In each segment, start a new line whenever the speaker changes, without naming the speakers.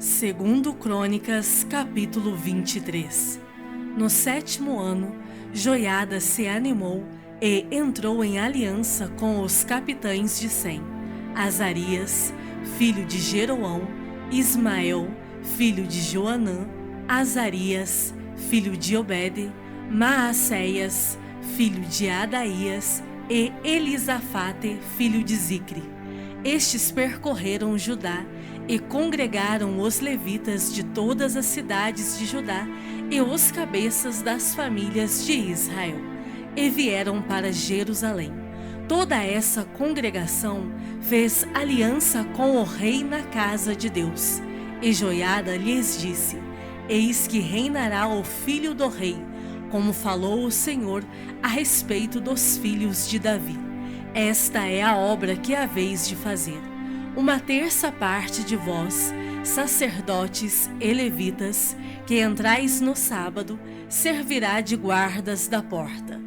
Segundo Crônicas, capítulo 23. No 7º ano, Joiada se animou e entrou em aliança com os capitães de Sem, Azarias, filho de Jeroão, Ismael, filho de Joanã, Azarias, filho de Obede, Maacéias, filho de Adaías, e Elisafate, filho de Zicre. Estes percorreram Judá e congregaram os levitas de todas as cidades de Judá e os cabeças das famílias de Israel, e vieram para Jerusalém. Toda essa congregação fez aliança com o rei na casa de Deus. E Joiada lhes disse: Eis que reinará o filho do rei, como falou o Senhor a respeito dos filhos de Davi. Esta é a obra que haveis de fazer. 1/3 parte de vós, sacerdotes e levitas, que entrais no sábado, servirá de guardas da porta.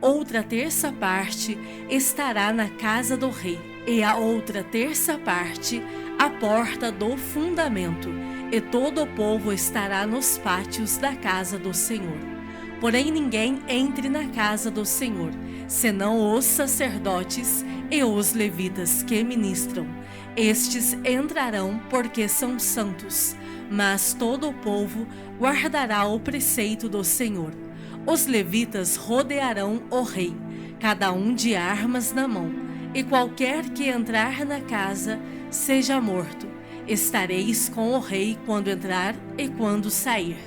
Outra 1/3 parte estará na casa do rei, e a outra 1/3 parte à porta do fundamento, e todo o povo estará nos pátios da casa do Senhor. Porém ninguém entre na casa do Senhor, senão os sacerdotes e os levitas que ministram. Estes entrarão porque são santos, mas todo o povo guardará o preceito do Senhor. Os levitas rodearão o rei, cada um de armas na mão, e qualquer que entrar na casa seja morto. Estareis com o rei quando entrar e quando sair.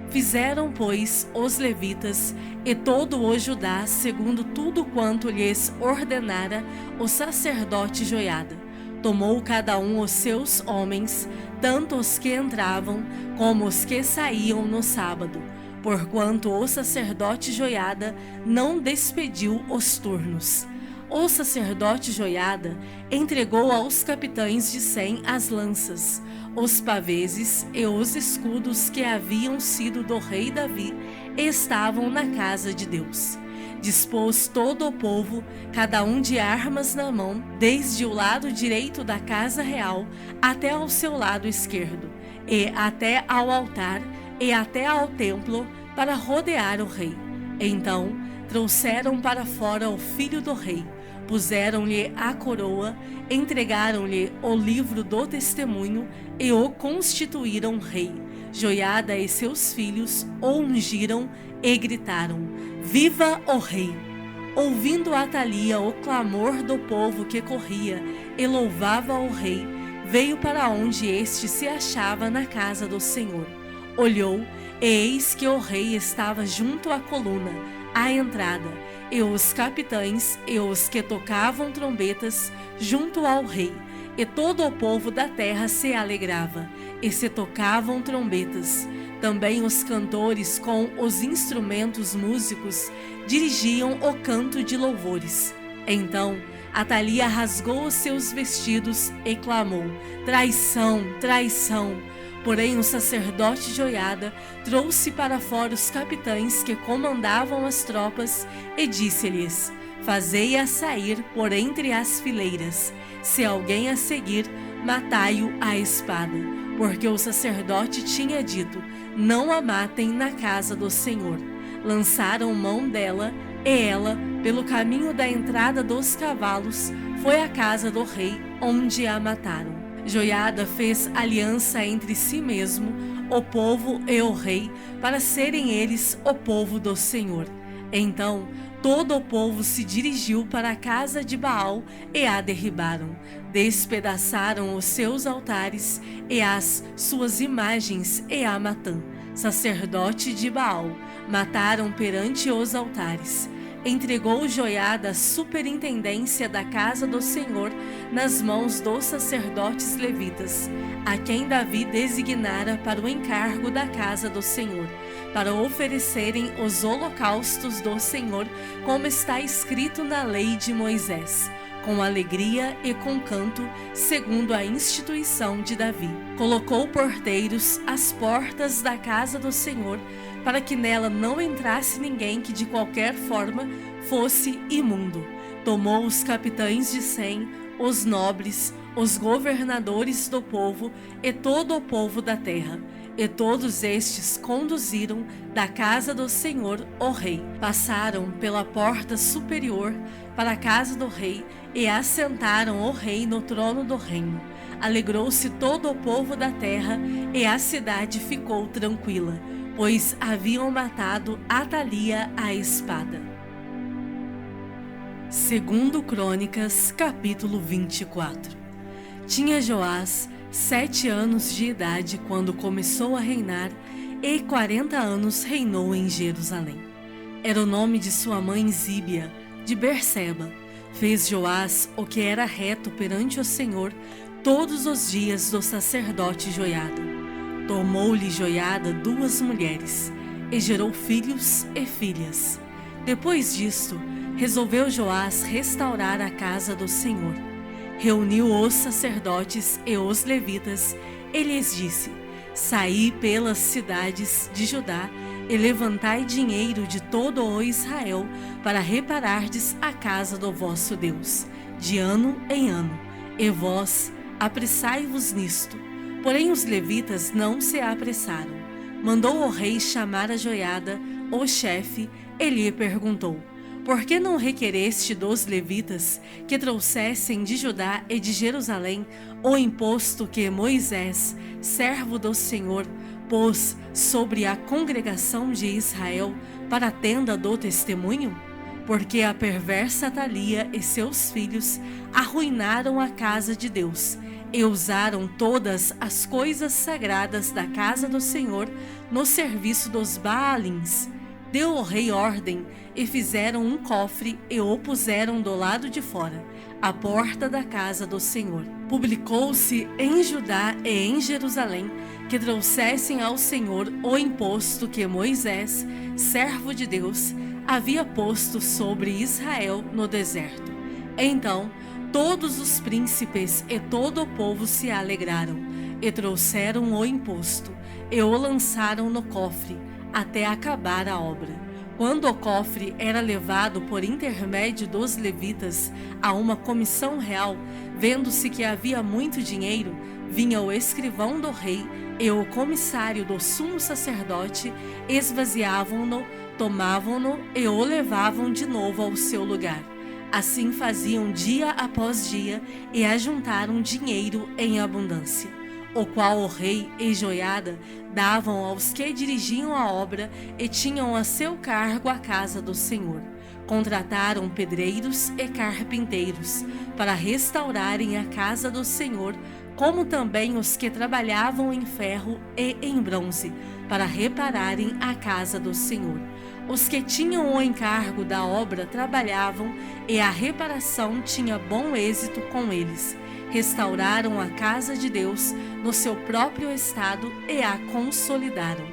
Fizeram, pois, os levitas e todo o Judá segundo tudo quanto lhes ordenara o sacerdote Joiada. Tomou cada um os seus homens, tanto os que entravam como os que saíam no sábado, porquanto o sacerdote Joiada não despediu os turnos. O sacerdote Joiada entregou aos capitães de Sem as lanças, os paveses e os escudos que haviam sido do rei Davi estavam na casa de Deus. Dispôs todo o povo, cada um de armas na mão, desde o lado direito da casa real até ao seu lado esquerdo, e até ao altar e até ao templo, para rodear o rei. Então trouxeram para fora o filho do rei, puseram-lhe a coroa, entregaram-lhe o livro do testemunho e o constituíram rei. Joiada e seus filhos o ungiram e gritaram: Viva o rei! Ouvindo Atalia o clamor do povo que corria e louvava o rei, veio para onde este se achava na casa do Senhor. Olhou, e eis que o rei estava junto à coluna, à entrada, e os capitães e os que tocavam trombetas junto ao rei, e todo o povo da terra se alegrava, e se tocavam trombetas. Também os cantores com os instrumentos músicos dirigiam o canto de louvores. Então Atalia rasgou os seus vestidos e clamou: Traição, traição! Porém o sacerdote Joiada trouxe para fora os capitães que comandavam as tropas e disse-lhes: Fazei-a sair por entre as fileiras. Se alguém a seguir, matai-o à espada. Porque o sacerdote tinha dito: Não a matem na casa do Senhor. Lançaram mão dela, e ela, pelo caminho da entrada dos cavalos, foi à casa do rei, onde a mataram. Joiada fez aliança entre si mesmo, o povo e o rei, para serem eles o povo do Senhor. Então todo o povo se dirigiu para a casa de Baal e a derribaram. Despedaçaram os seus altares e as suas imagens, e a Matã, sacerdote de Baal, mataram perante os altares. Entregou Joiada a superintendência da casa do Senhor nas mãos dos sacerdotes levitas, a quem Davi designara para o encargo da casa do Senhor, para oferecerem os holocaustos do Senhor, como está escrito na lei de Moisés, com alegria e com canto, segundo a instituição de Davi. Colocou porteiros às portas da casa do Senhor, para que nela não entrasse ninguém que de qualquer forma fosse imundo. Tomou os capitães de Sem, os nobres, os governadores do povo e todo o povo da terra. E todos estes conduziram da casa do Senhor o rei. Passaram pela porta superior para a casa do rei e assentaram o rei no trono do reino. Alegrou-se todo o povo da terra e a cidade ficou tranquila, pois haviam matado Atalia à espada. Segundo Crônicas, capítulo 24. Tinha Joás 7 anos de idade quando começou a reinar, e 40 anos reinou em Jerusalém. Era o nome de sua mãe Zíbia, de Berseba. Fez Joás o que era reto perante o Senhor todos os dias do sacerdote Joiada. Tomou-lhe Joiada 2 mulheres, e gerou filhos e filhas. Depois disto, resolveu Joás restaurar a casa do Senhor. Reuniu os sacerdotes e os levitas e lhes disse: Saí pelas cidades de Judá e levantai dinheiro de todo o Israel para reparardes a casa do vosso Deus, de ano em ano, e vós apressai-vos nisto. Porém os levitas não se apressaram. Mandou o rei chamar a Joiada, o chefe, e lhe perguntou: Por que não requereste dos levitas que trouxessem de Judá e de Jerusalém o imposto que Moisés, servo do Senhor, pôs sobre a congregação de Israel para a tenda do testemunho? Porque a perversa Atalia e seus filhos arruinaram a casa de Deus e usaram todas as coisas sagradas da casa do Senhor no serviço dos Baalins. Deu o rei ordem, e fizeram um cofre e o puseram do lado de fora, à porta da casa do Senhor. Publicou-se em Judá e em Jerusalém que trouxessem ao Senhor o imposto que Moisés, servo de Deus, havia posto sobre Israel no deserto. Então todos os príncipes e todo o povo se alegraram, e trouxeram o imposto, e o lançaram no cofre, até acabar a obra. Quando o cofre era levado por intermédio dos levitas a uma comissão real, vendo-se que havia muito dinheiro, vinha o escrivão do rei e o comissário do sumo sacerdote, esvaziavam-no, tomavam-no e o levavam de novo ao seu lugar. Assim faziam dia após dia e ajuntaram dinheiro em abundância, o qual o rei e Joiada davam aos que dirigiam a obra e tinham a seu cargo a casa do Senhor. Contrataram pedreiros e carpinteiros para restaurarem a casa do Senhor, como também os que trabalhavam em ferro e em bronze, para repararem a casa do Senhor. Os que tinham o encargo da obra trabalhavam, e a reparação tinha bom êxito com eles. Restauraram a casa de Deus no seu próprio estado e a consolidaram.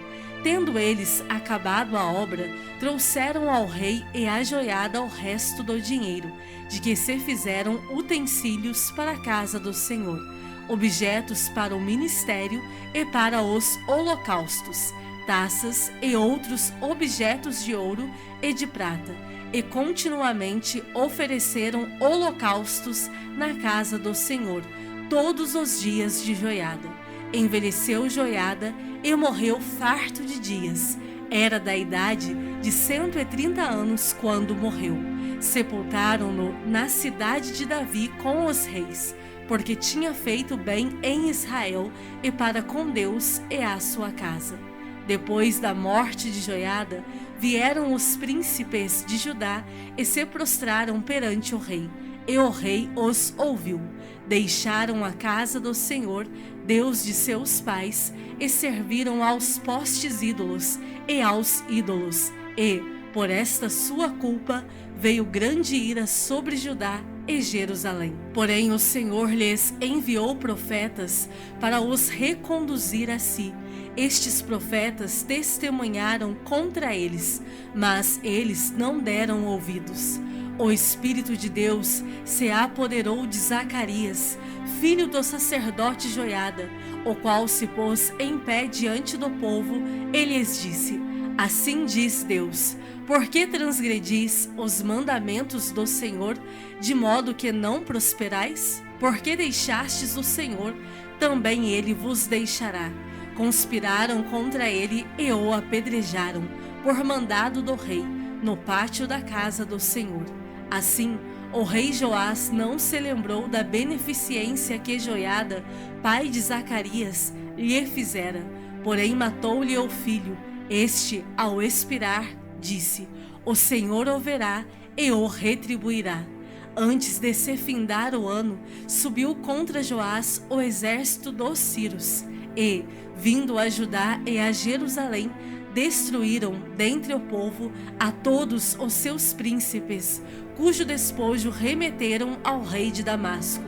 Tendo eles acabado a obra, trouxeram ao rei e à Joiada o resto do dinheiro, de que se fizeram utensílios para a casa do Senhor, objetos para o ministério e para os holocaustos, taças e outros objetos de ouro e de prata, e continuamente ofereceram holocaustos na casa do Senhor todos os dias de Joiada. Envelheceu Joiada e morreu farto de dias. Era da idade de 130 anos quando morreu. Sepultaram-no na cidade de Davi com os reis, porque tinha feito bem em Israel e para com Deus e a sua casa. Depois da morte de Joiada, vieram os príncipes de Judá e se prostraram perante o rei, e o rei os ouviu. Deixaram a casa do Senhor, Deus de seus pais, e serviram aos postes ídolos e aos ídolos, e, por esta sua culpa, veio grande ira sobre Judá e Jerusalém. Porém o Senhor lhes enviou profetas para os reconduzir a si. Estes profetas testemunharam contra eles, mas eles não deram ouvidos. O Espírito de Deus se apoderou de Zacarias, filho do sacerdote Joiada, o qual se pôs em pé diante do povo e lhes disse: Assim diz Deus: por que transgredis os mandamentos do Senhor, de modo que não prosperais? Porque deixastes o Senhor, também ele vos deixará. Conspiraram contra ele e o apedrejaram, por mandado do rei, no pátio da casa do Senhor. Assim, o rei Joás não se lembrou da beneficência que Joiada, pai de Zacarias, lhe fizera, porém matou-lhe o filho. Este, ao expirar, disse: O Senhor o verá e o retribuirá. Antes de se findar o ano, subiu contra Joás o exército dos sírios, e, vindo a Judá e a Jerusalém, destruíram dentre o povo a todos os seus príncipes, cujo despojo remeteram ao rei de Damasco.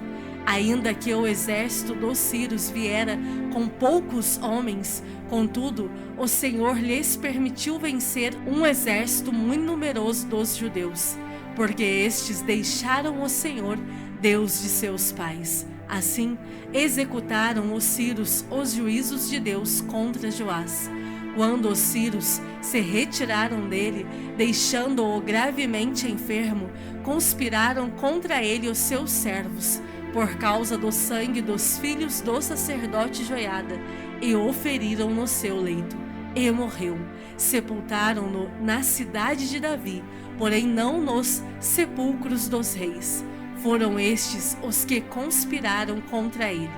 Ainda que o exército dos sírios viera com poucos homens, contudo, o Senhor lhes permitiu vencer um exército muito numeroso dos judeus, porque estes deixaram o Senhor, Deus de seus pais. Assim, executaram os sírios os juízos de Deus contra Joás. Quando os sírios se retiraram dele, deixando-o gravemente enfermo, conspiraram contra ele os seus servos, por causa do sangue dos filhos do sacerdote Joiada, e o feriram no seu leito, e morreu. Sepultaram-no na cidade de Davi, porém não nos sepulcros dos reis. Foram estes os que conspiraram contra ele: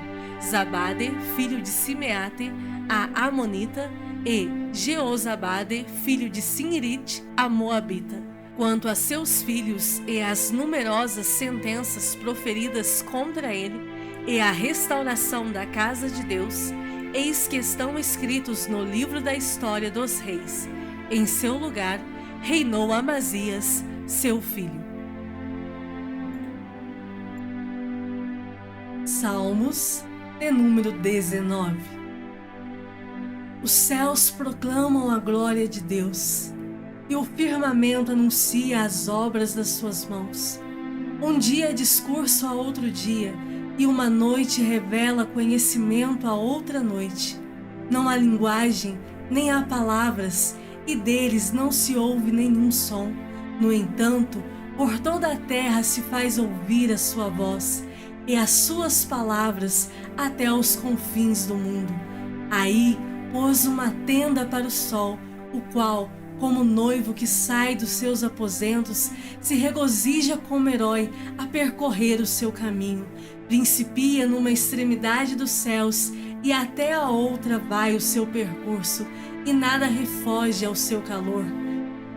Zabade, filho de Simeate, a Amonita, e Jeozabade, filho de Sinirite, a Moabita. Quanto a seus filhos e as numerosas sentenças proferidas contra ele, e a restauração da casa de Deus, eis que estão escritos no livro da história dos reis. Em seu lugar, reinou Amazias, seu filho. Salmos, de número 19. Os céus proclamam a glória de Deus, e o firmamento anuncia as obras das suas mãos. Um dia é discurso a outro dia, e uma noite revela conhecimento a outra noite. Não há linguagem, nem há palavras, e deles não se ouve nenhum som. No entanto, por toda a terra se faz ouvir a sua voz, e as suas palavras até aos confins do mundo. Aí pôs uma tenda para o sol, o qual, como noivo que sai dos seus aposentos, se regozija como herói a percorrer o seu caminho. Principia numa extremidade dos céus e até a outra vai o seu percurso, e nada refoge ao seu calor.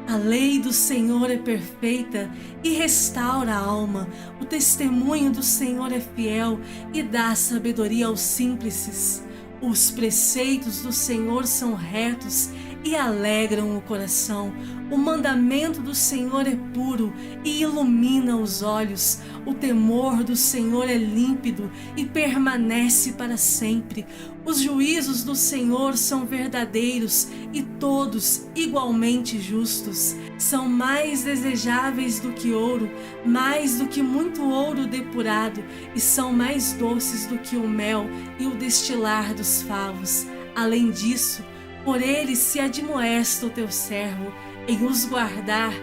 A lei do Senhor é perfeita e restaura a alma. O testemunho do Senhor é fiel e dá sabedoria aos simples. Os preceitos do Senhor são retos e alegram o coração. O mandamento do Senhor é puro e ilumina os olhos. O temor do Senhor é límpido e permanece para sempre. Os juízos do Senhor são verdadeiros e todos igualmente justos. São mais desejáveis do que ouro, mais do que muito ouro depurado, e são mais doces do que o mel e o destilar dos favos. Além disso, por eles se admoesta o teu servo, em os guardar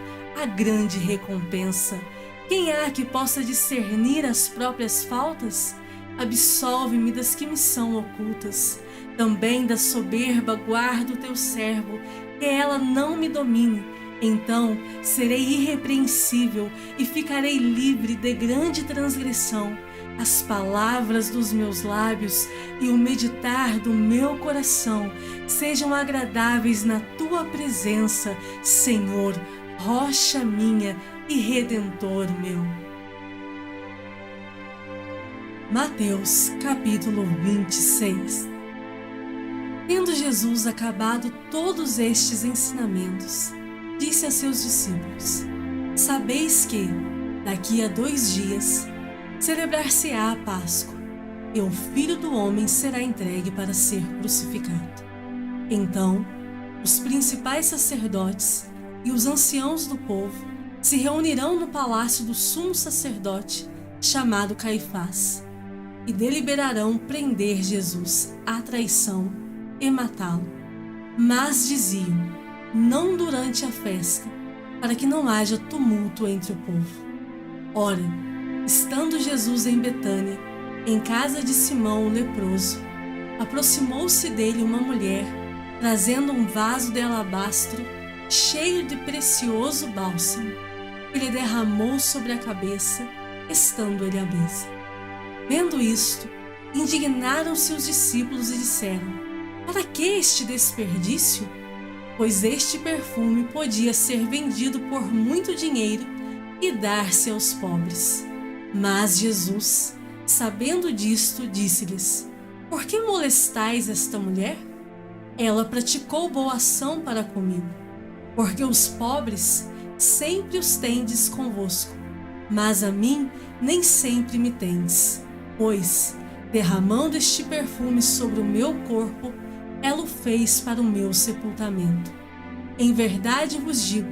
a grande recompensa. Quem há que possa discernir as próprias faltas? Absolve-me das que me são ocultas. Também da soberba guarda o teu servo, que ela não me domine. Então serei irrepreensível e ficarei livre de grande transgressão. As palavras dos meus lábios e o meditar do meu coração sejam agradáveis na tua presença, Senhor, rocha minha e redentor meu. Mateus capítulo 26. Tendo Jesus acabado todos estes ensinamentos, disse a seus discípulos: Sabeis que, daqui a 2 dias, celebrar-se-á a Páscoa, e o Filho do Homem será entregue para ser crucificado. Então, os principais sacerdotes e os anciãos do povo se reunirão no palácio do sumo sacerdote, chamado Caifás, e deliberarão prender Jesus à traição e matá-lo. Mas diziam: não durante a festa, para que não haja tumulto entre o povo. Ora, estando Jesus em Betânia, em casa de Simão o leproso, aproximou-se dele uma mulher, trazendo um vaso de alabastro cheio de precioso bálsamo, que lhe derramou sobre a cabeça, estando ele à mesa. Vendo isto, indignaram-se os discípulos e disseram: para que este desperdício? Pois este perfume podia ser vendido por muito dinheiro e dar-se aos pobres. Mas Jesus, sabendo disto, disse-lhes: por que molestais esta mulher? Ela praticou boa ação para comigo, porque os pobres sempre os tendes convosco, mas a mim nem sempre me tendes. Pois, derramando este perfume sobre o meu corpo, ela o fez para o meu sepultamento. Em verdade vos digo,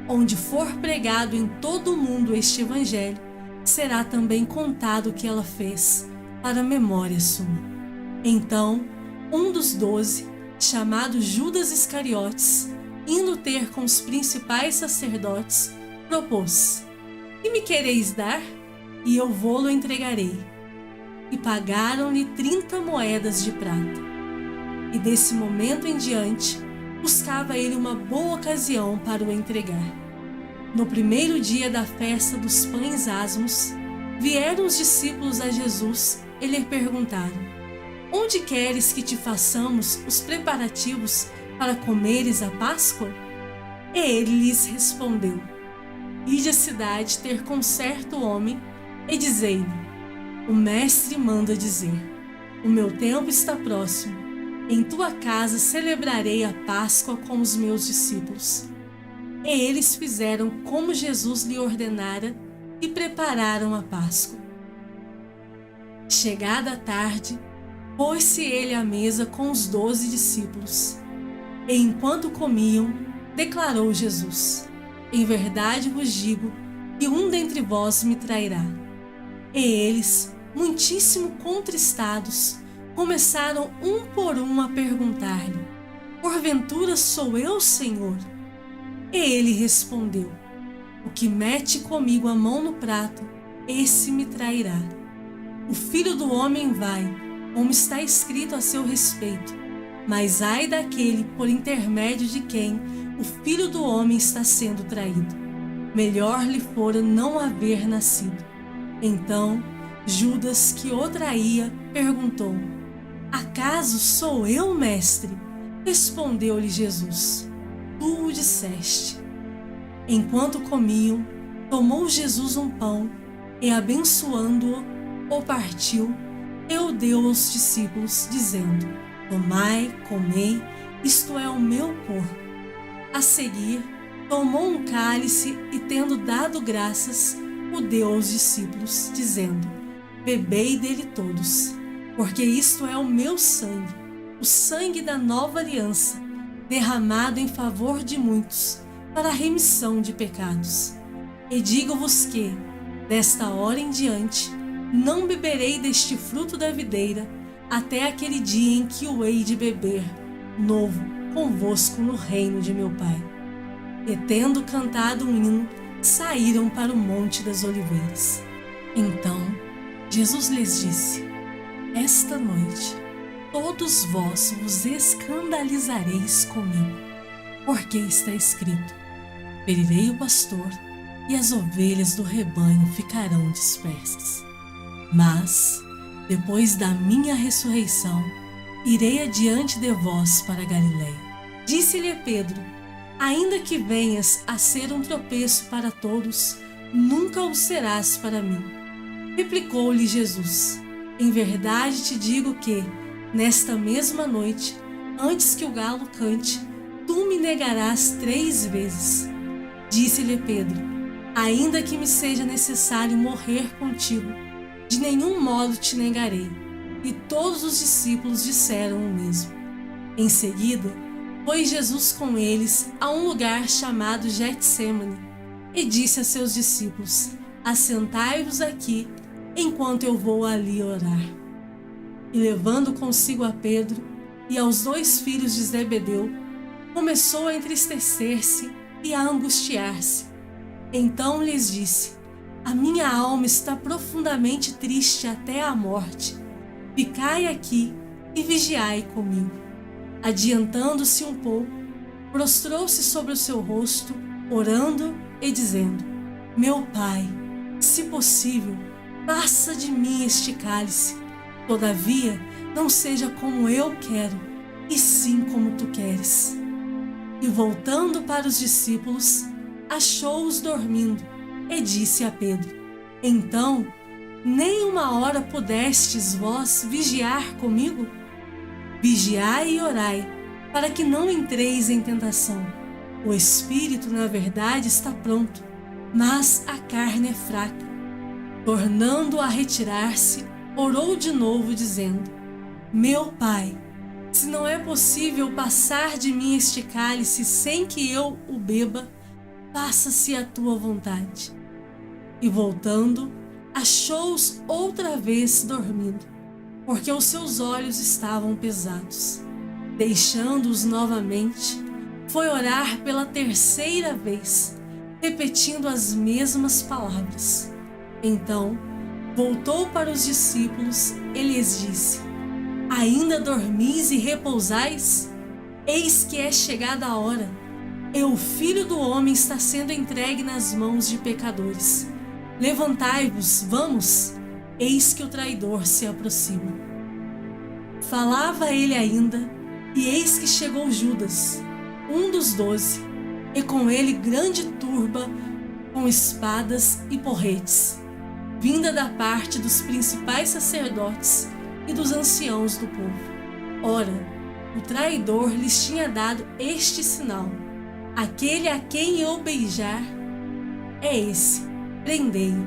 onde for pregado em todo o mundo este evangelho, será também contado o que ela fez, para memória sua. Então, um dos 12, chamado Judas Iscariotes, indo ter com os principais sacerdotes, propôs: que me quereis dar? E eu vô-lo entregarei. E pagaram-lhe 30 moedas de prata. E desse momento em diante, buscava ele uma boa ocasião para o entregar. No primeiro dia da festa dos pães asmos, vieram os discípulos a Jesus e lhe perguntaram: onde queres que te façamos os preparativos para comeres a Páscoa? E ele lhes respondeu: ide à cidade ter com certo homem e dizei-lhe: o mestre manda dizer, o meu tempo está próximo, em tua casa celebrarei a Páscoa com os meus discípulos. E eles fizeram como Jesus lhe ordenara e prepararam a Páscoa. Chegada a tarde, pôs-se ele à mesa com os 12 discípulos. E enquanto comiam, declarou Jesus: em verdade vos digo que um dentre vós me trairá. E eles, muitíssimo contristados, começaram um por um a perguntar-lhe: porventura sou eu, Senhor? E ele respondeu: o que mete comigo a mão no prato, esse me trairá. O Filho do Homem vai, como está escrito a seu respeito, mas ai daquele por intermédio de quem o Filho do Homem está sendo traído. Melhor lhe fora não haver nascido. Então, Judas, que o traía, perguntou: acaso sou eu, mestre? Respondeu-lhe Jesus: tu o disseste. Enquanto comiam, tomou Jesus um pão e, abençoando-o, o partiu e o deu aos discípulos, dizendo: tomai, comei, isto é o meu corpo. A seguir, tomou um cálice e, tendo dado graças, o deu aos discípulos, dizendo: bebei dele todos, porque isto é o meu sangue, o sangue da nova aliança, derramado em favor de muitos, para a remissão de pecados. E digo-vos que, desta hora em diante, não beberei deste fruto da videira, até aquele dia em que o hei de beber, novo, convosco no reino de meu Pai. E tendo cantado um hino, saíram para o Monte das Oliveiras. Então, Jesus lhes disse: esta noite, todos vós vos escandalizareis comigo, porque está escrito: ferirei o pastor, e as ovelhas do rebanho ficarão dispersas. Mas, depois da minha ressurreição, irei adiante de vós para Galiléia. Disse-lhe Pedro: ainda que venhas a ser um tropeço para todos, nunca o serás para mim. Replicou-lhe Jesus: em verdade te digo que, nesta mesma noite, antes que o galo cante, tu me negarás 3 vezes. Disse-lhe Pedro: ainda que me seja necessário morrer contigo, de nenhum modo te negarei. E todos os discípulos disseram o mesmo. Em seguida, foi Jesus com eles a um lugar chamado Getsêmani, e disse a seus discípulos: assentai-vos aqui, enquanto eu vou ali orar. E levando consigo a Pedro e aos 2 filhos de Zebedeu, começou a entristecer-se e a angustiar-se. Então lhes disse: A minha alma está profundamente triste até a morte. Ficai aqui e vigiai comigo. Adiantando-se um pouco, prostrou-se sobre o seu rosto, orando e dizendo: Meu Pai, se possível, passa de mim este cálice. Todavia, não seja como eu quero, e sim como tu queres. E voltando para os discípulos, achou-os dormindo, e disse a Pedro: Então, nem uma hora pudestes vós vigiar comigo? Vigiai e orai, para que não entreis em tentação. O espírito, na verdade, está pronto, mas a carne é fraca. Tornando a retirar-se, orou de novo, dizendo: Meu Pai, se não é possível passar de mim este cálice sem que eu o beba, faça-se a tua vontade. E voltando, achou-os outra vez dormindo, porque os seus olhos estavam pesados. Deixando-os novamente, foi orar pela terceira vez, repetindo as mesmas palavras. Então, voltou para os discípulos e lhes disse: Ainda dormis e repousais? Eis que é chegada a hora, e o Filho do Homem está sendo entregue nas mãos de pecadores. Levantai-vos, vamos, eis que o traidor se aproxima. Falava ele ainda, e eis que chegou Judas, um dos 12, e com ele grande turba com espadas e porretes, vinda da parte dos principais sacerdotes e dos anciãos do povo. Ora, o traidor lhes tinha dado este sinal: aquele a quem eu beijar é esse, prendei-o.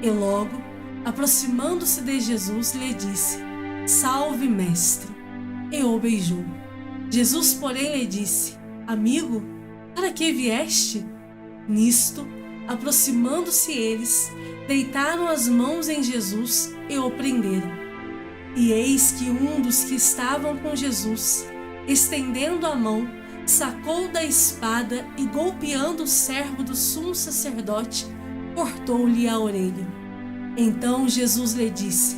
E logo, aproximando-se de Jesus, lhe disse: Salve, mestre! E o beijou. Jesus, porém, lhe disse: Amigo, para que vieste? Nisto, aproximando-se eles, deitaram as mãos em Jesus e o prenderam. E eis que um dos que estavam com Jesus, estendendo a mão, sacou da espada e, golpeando o servo do sumo sacerdote, cortou-lhe a orelha. Então Jesus lhe disse: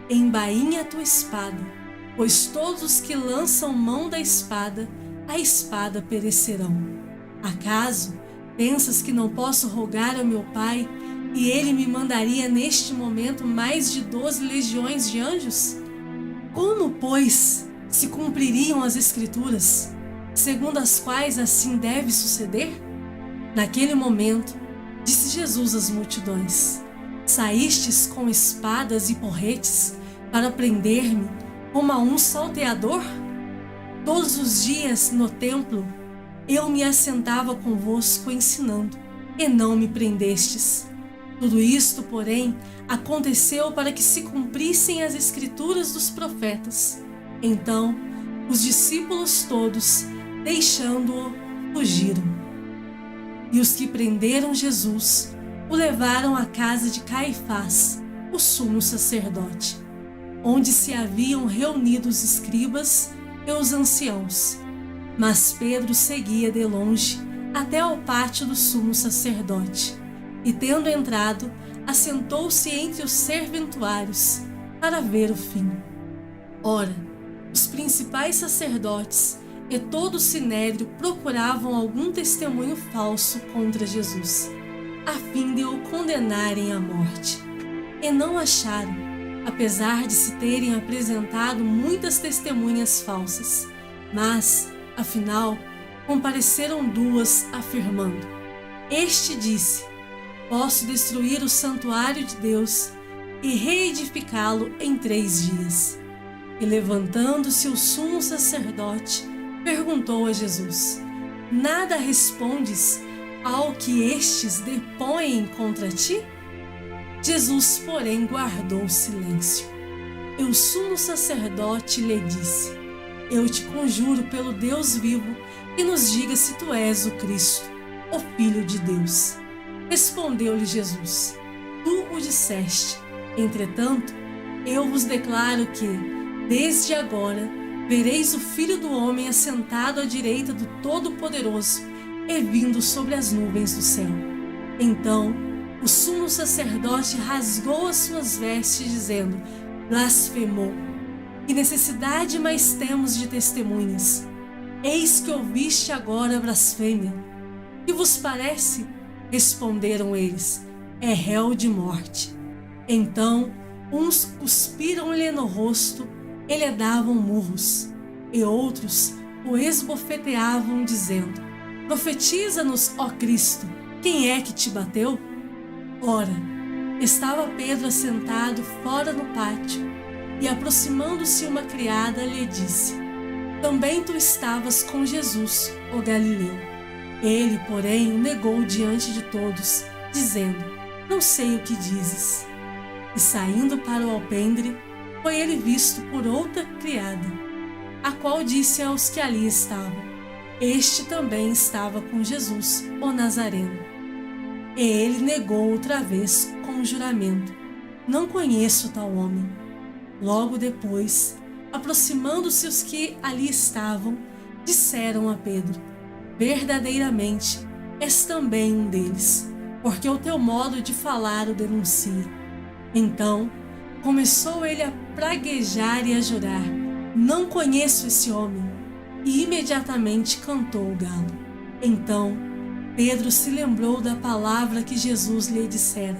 Embainha a tua espada, pois todos os que lançam mão da espada, a espada perecerão. Acaso pensas que não posso rogar ao meu Pai, e ele me mandaria neste momento mais de 12 legiões de anjos? Como, pois, se cumpririam as Escrituras, segundo as quais assim deve suceder? Naquele momento, disse Jesus às multidões: Saístes com espadas e porretes para prender-me como a um salteador? Todos os dias no templo eu me assentava convosco ensinando, e não me prendestes. Tudo isto, porém, aconteceu para que se cumprissem as Escrituras dos profetas. Então, os discípulos todos, deixando-o, fugiram. E os que prenderam Jesus o levaram à casa de Caifás, o sumo sacerdote, onde se haviam reunido os escribas e os anciãos. Mas Pedro seguia de longe até ao pátio do sumo sacerdote, e tendo entrado, assentou-se entre os serventuários para ver o fim. Ora, os principais sacerdotes e todo o sinédrio procuravam algum testemunho falso contra Jesus, a fim de o condenarem à morte. E não acharam, apesar de se terem apresentado muitas testemunhas falsas. Mas, afinal, compareceram 2, afirmando: Este disse: Posso destruir o santuário de Deus e reedificá-lo em 3 dias. E levantando-se o sumo sacerdote, perguntou a Jesus: Nada respondes ao que estes depõem contra ti? Jesus, porém, guardou silêncio. E o sumo sacerdote lhe disse: Eu te conjuro pelo Deus vivo, que nos diga se tu és o Cristo, o Filho de Deus. Respondeu-lhe Jesus: Tu o disseste. Entretanto, eu vos declaro que, desde agora, vereis o Filho do Homem assentado à direita do Todo-Poderoso e vindo sobre as nuvens do céu. Então, O sumo sacerdote rasgou as suas vestes, dizendo: blasfemou. Que necessidade mais temos de testemunhas? Eis que ouviste agora a blasfêmia. Que vos parece? Responderam eles: é réu de morte. Então uns cuspiram-lhe no rosto e lhe davam murros, e outros o esbofeteavam, dizendo: profetiza-nos, ó Cristo, quem é que te bateu? Ora, estava Pedro assentado fora no pátio, e aproximando-se uma criada lhe disse: também tu estavas com Jesus, o Galileu. Ele, porém, o negou diante de todos, dizendo: não sei o que dizes. E saindo para o alpendre, foi ele visto por outra criada, a qual disse aos que ali estavam: este também estava com Jesus, o Nazareno. E ele negou outra vez com juramento: não conheço tal homem. Logo depois, aproximando-se os que ali estavam, disseram a Pedro: verdadeiramente és também um deles, porque o teu modo de falar o denuncia. Então começou ele a praguejar e a jurar: não conheço esse homem. E imediatamente cantou o galo. Então Pedro se lembrou da palavra que Jesus lhe dissera: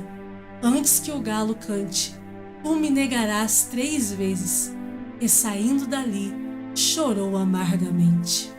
antes que o galo cante, tu me negarás 3 vezes. E saindo dali, chorou amargamente.